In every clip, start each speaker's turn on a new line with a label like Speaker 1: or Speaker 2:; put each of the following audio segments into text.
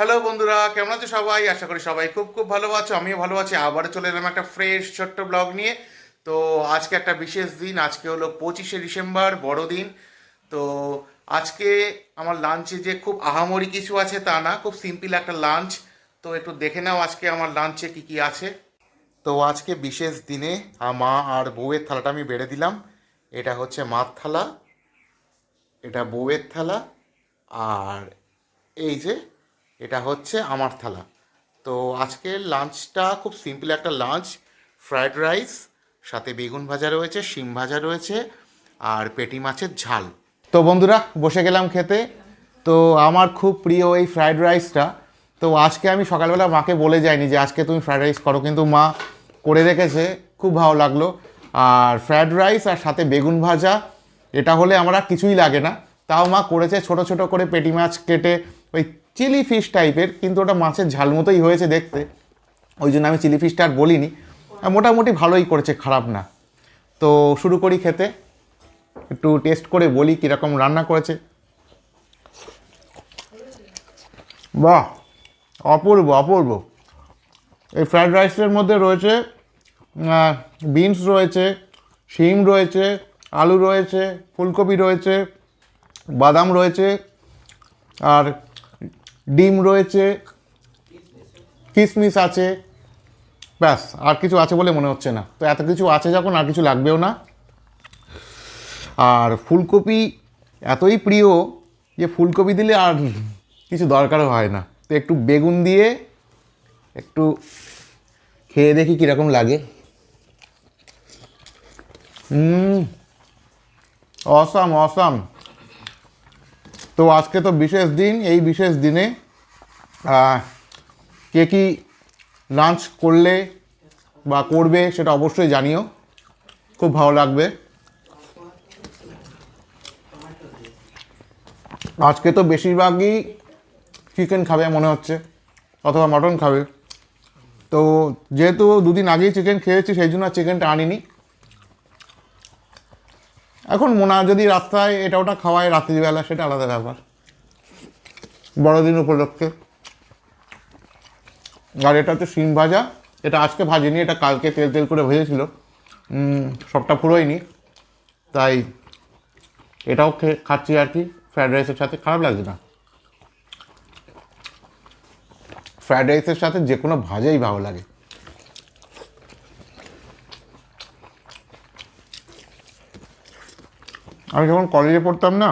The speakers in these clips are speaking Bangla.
Speaker 1: হ্যালো বন্ধুরা, কেমন আছো সবাই? আশা করি সবাই খুব খুব ভালো আছো। আমিও ভালো আছি। আবারও চলে এলাম একটা ফ্রেশ ছোট্ট ব্লগ নিয়ে। তো আজকে একটা বিশেষ দিন। আজকে হলো 25শে ডিসেম্বর, বড়দিন। তো আজকে আমার লাঞ্চে যে খুব আহামরি কিছু আছে তা না, খুব সিম্পল একটা লাঞ্চ। তো একটু দেখে নাও আজকে আমার লাঞ্চে কি কি আছে। তো আজকে বিশেষ দিনে মা আর বউয়ের থালাটা আমি বেড়ে দিলাম। এটা হচ্ছে মার থালা, এটা বউয়ের থালা, আর এই যে এটা হচ্ছে আমার থালা। তো আজকের লাঞ্চটা খুব সিম্পল একটা লাঞ্চ। ফ্রায়েড রাইস, সাথে বেগুন ভাজা রয়েছে, শিম ভাজা রয়েছে, আর পেটি মাছের ঝাল। তো বন্ধুরা, বসে গেলাম খেতে। তো আমার খুব প্রিয় এই ফ্রায়েড রাইসটা। তো আজকে আমি সকালবেলা মাকে বলে যাইনি যে আজকে তুমি ফ্রায়েড রাইস করো, কিন্তু মা করে রেখেছে, খুব ভালো লাগলো। আর ফ্রায়েড রাইস আর সাথে বেগুন ভাজা, এটা হলে আমার আর কিছুই লাগে না। তাও মা করেছে ছোট ছোট করে পেটি মাছ কেটে, ওই চিলি ফিশ টাইপের, কিন্তু ওটা মাছের ঝাল মতোই হয়েছে দেখতে। ওই জন্য আমি চিলি ফিশটা আর বলিনি। আর মোটামুটি ভালোই করেছে, খারাপ না। তো শুরু করি খেতে। একটু টেস্ট করে বলি কীরকম রান্না করেছে। বাহ, অপূর্ব অপূর্ব। এই ফ্রায়েড রাইসের মধ্যে রয়েছে বিনস রয়েছে, শিম রয়েছে, আলু রয়েছে, ফুলকপি রয়েছে, বাদাম রয়েছে, আর ডিম রয়েছে, কিশমিশ আছে। ব্যাস, আর কিছু আছে বলে মনে হচ্ছে না। তো এত কিছু আছে যখন, আর কিছু লাগবেও না। আর ফুলকপি এতই প্রিয় যে ফুলকপি দিলে আর কিছু দরকারও হয় না। তো একটু বেগুন দিয়ে একটু খেয়ে দেখি কীরকম লাগে। Awesome awesome. তো আজকে তো বিশেষ দিন। এই বিশেষ দিনে কে কী লাঞ্চ করলে বা করবে সেটা অবশ্যই জানিও, খুব ভালো লাগবে। আজকে তো বেশিরভাগই চিকেন খাবে মনে হচ্ছে, অথবা মটন খাবে। তো যেহেতু দুদিন আগেই চিকেন খেয়েছি, সেই জন্য চিকেনটা আনিনি। এখন মনে হয় যদি রাস্তায় এটা ওটা খাওয়ায় রাত্রিবেলা, সেটা আলাদা ব্যাপার, বড়দিন উপলক্ষে। আর এটা হচ্ছে শিম ভাজা। এটা আজকে ভাজিনি, এটা কালকে তেল তেল করে ভেজেছিল, সবটা পুরোয়নি। তাই এটাও খাচ্ছি আর কি, ফ্রায়েড রাইসের সাথে। খারাপ লাগছে না। ফ্রায়েড রাইসের সাথে যে কোনো ভাজাই ভালো লাগে। আমি যখন কলেজে পড়তাম না,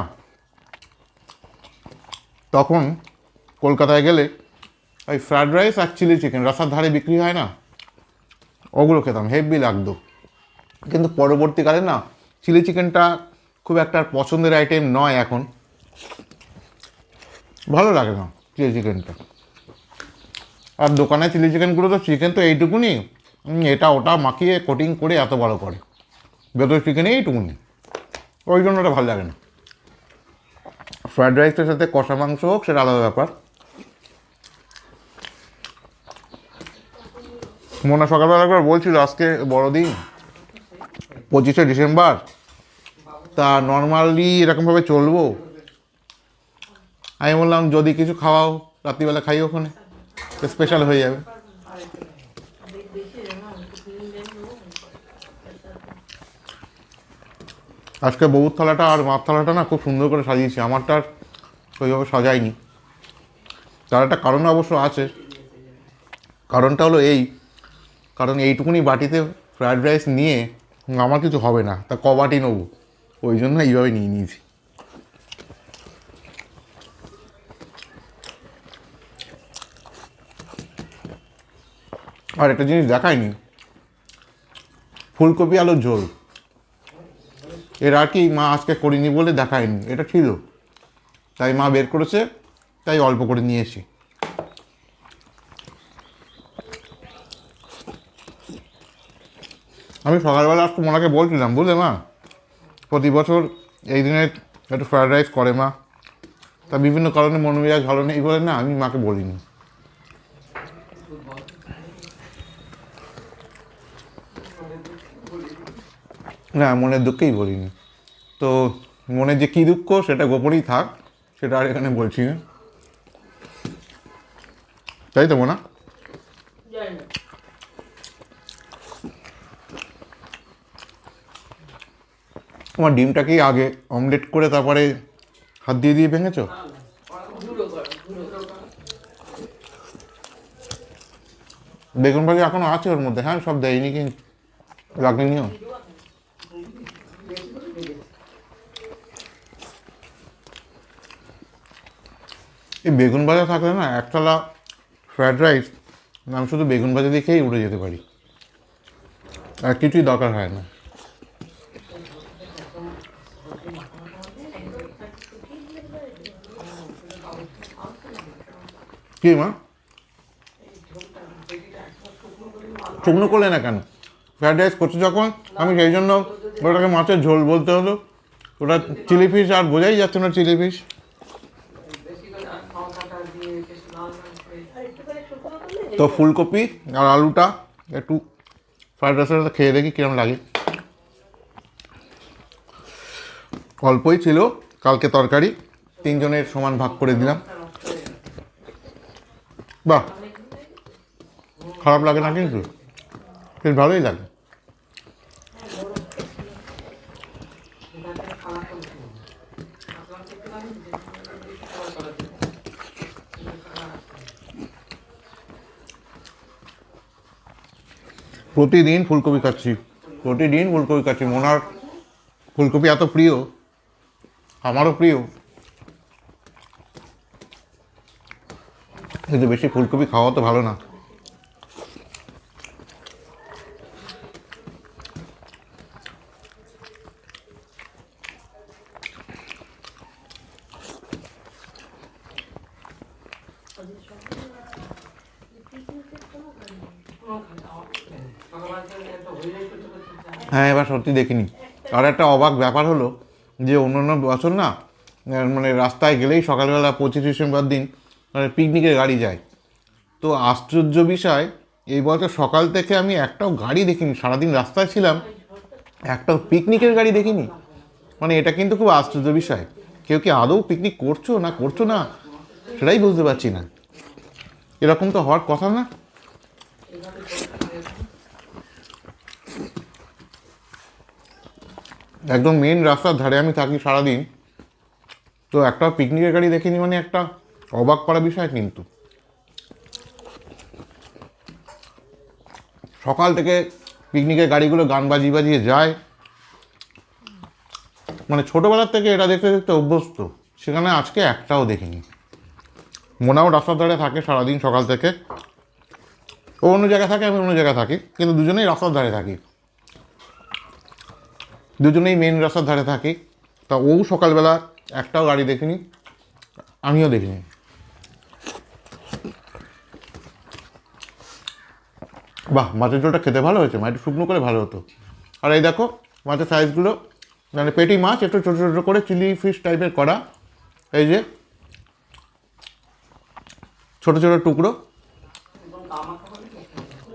Speaker 1: তখন কলকাতায় গেলে ওই ফ্রায়েড রাইস আর চিলি চিকেন রাস্তার ধারে বিক্রি হয় না, ওগুলো খেতাম, হেভি লাগতো। কিন্তু পরবর্তীকালে না, চিলি চিকেনটা খুব একটা পছন্দের আইটেম নয় এখন, ভালো লাগে না চিলি চিকেনটা। আর দোকানে চিলি চিকেনগুলো তো চিকেন তো এইটুকুনি, এটা ওটা মাখিয়ে কোটিং করে এত বড় করে, ভেতর চিকেন এইটুকুনি, ওই জন্য ওটা ভালো লাগে না। ফ্রায়েড রাইসের সাথে কষা মাংস হোক, সেটা আলাদা ব্যাপার। মনে সকালবেলা একবার বলছিল আজকে বড়দিন, 25শে ডিসেম্বর, তা নর্মালি এরকমভাবে চলবো। আমি বললাম যদি কিছু খাওয়াও রাত্রিবেলা খাই, ওখানে স্পেশাল হয়ে যাবে। আজকে বউর থালাটা আর মার থালাটা না খুব সুন্দর করে সাজিয়েছি, আমারটা আর ওইভাবে সাজাইনি। তার একটা কারণ অবশ্য আছে। কারণটা হলো এই, কারণ এইটুকুনি বাটিতে ফ্রায়েড রাইস নিয়ে আমার কিছু হবে না, তা ক বাটি নেবো, ওই জন্য এইভাবে নিয়ে নিয়েছি। আর একটা জিনিস দেখায়নি, ফুলকপি আলুর ঝোল। এর আর কি মা আজকে করিনি বলে দেখায়নি, এটা ছিল, তাই মা বের করেছে, তাই অল্প করে নিয়েছি। আমি সকালবেলা আজকে মোনাকে বলছিলাম, বুঝলে মা, প্রতি বছর এই দিনে একটু ফ্রায়েড রাইস করে মা, তা বিভিন্ন কারণে মন মেজাজ ভালো নেই বলে না, আমি মাকে বলিনি। না, মনের দুঃখেই বলিনি। তো মনের যে কী দুঃখ সেটা গোপনেই থাক, সেটা আর এখানে বলছি না। তাই তো মোনা? তোমার ডিমটা কি আগে অমলেট করে তারপরে হাত দিয়ে দিয়ে ভেঙেছো? বেগুন ভাজি এখনো আছে ওর মধ্যে, হ্যাঁ, সব দেয়নি কি লাগেনিও। এই বেগুন ভাজা থাকলে না একতলা ফ্রায়েড রাইস আমি শুধু বেগুন ভাজা দিয়ে খেয়েই উঠে যেতে পারি, আর কিছুই দরকার হয় না। কি মা শুকনো করলে না কেন? ফ্রায়েড রাইস করছো যখন, আমি সেই জন্য ওটাকে মাছের ঝোল বলতে হলো। ওটা চিলি ফিশ আর বোঝাই যাচ্ছে না চিলি ফিশ। তো ফুলকপি আর আলুটা একটু ফ্রায়েড রাইসের সাথে খেয়ে দেখি কিরম লাগে। অল্পই ছিল কালকে তরকারি, 3 জনের সমান ভাগ করে দিলাম। বাহ, খারাপ লাগে না কিন্তু, বেশ ভালোই লাগে। প্রতিদিন ফুলকপি খাচ্ছি, প্রতিদিন ফুলকপি খাচ্ছি। মোনার ফুলকপি এত প্রিয়, আমারও প্রিয়, কিন্তু বেশি ফুলকপি খাওয়া তো ভালো না। হ্যাঁ, এবার সত্যি দেখিনি। আর একটা অবাক ব্যাপার হলো যে অন্যান্য বছর না, মানে রাস্তায় গেলেই সকালবেলা 25 ডিসেম্বর দিন মানে পিকনিকের গাড়ি যায়। তো আশ্চর্য বিষয়, এই বছর সকাল থেকে আমি একটাও গাড়ি দেখিনি, সারাদিন রাস্তায় ছিলাম, একটাও পিকনিকের গাড়ি দেখিনি। মানে এটা কিন্তু খুব আশ্চর্য বিষয়। কেউ কি আদৌ পিকনিক করছো না করছো না সেটাই বুঝতে পারছি না। এরকম তো হওয়ার কথা না। একদম মেন রাস্তার ধারে আমি থাকি সারাদিন, তো একটা পিকনিকের গাড়ি দেখিনি, মানে একটা অবাক করা বিষয়। কিন্তু সকাল থেকে পিকনিকের গাড়িগুলো গান বাজিয়ে বাজিয়ে যায়, মানে ছোটোবেলার থেকে এটা দেখতে দেখতে অভ্যস্ত, সেখানে আজকে একটাও দেখিনি। মোনাও রাস্তার ধারে থাকে সারাদিন সকাল থেকে, ও অন্য জায়গায় থাকে, আমি অন্য জায়গায় থাকি, কিন্তু দুজনেই রাস্তার ধারে থাকি, দুজনেই মেন রাস্তার ধারে থাকি। তা ও সকালবেলা একটাও গাড়ি দেখিনি, আমিও দেখিনি। বাহ, মাছের ঝোলটা খেতে ভালো হয়েছে, মা একটু শুকনো করে ভালো হতো। আর এই দেখো মাছের সাইজগুলো, মানে পেটি মাছ একটু ছোটো ছোটো করে চিলি ফিশ টাইপের করা, এই যে ছোটো ছোটো টুকরো,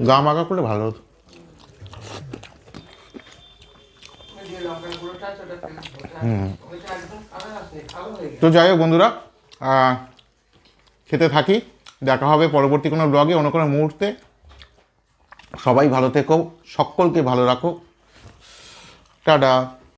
Speaker 1: গা মাখা করলে ভালো হতো। তো যাই হোক বন্ধুরা, খেতে থাকি, দেখা হবে পরবর্তী কোনো ব্লগে, অন্য কোনো মুহূর্তে। সবাই ভালো থেকো, সকলকে ভালো রাখো, টাটা।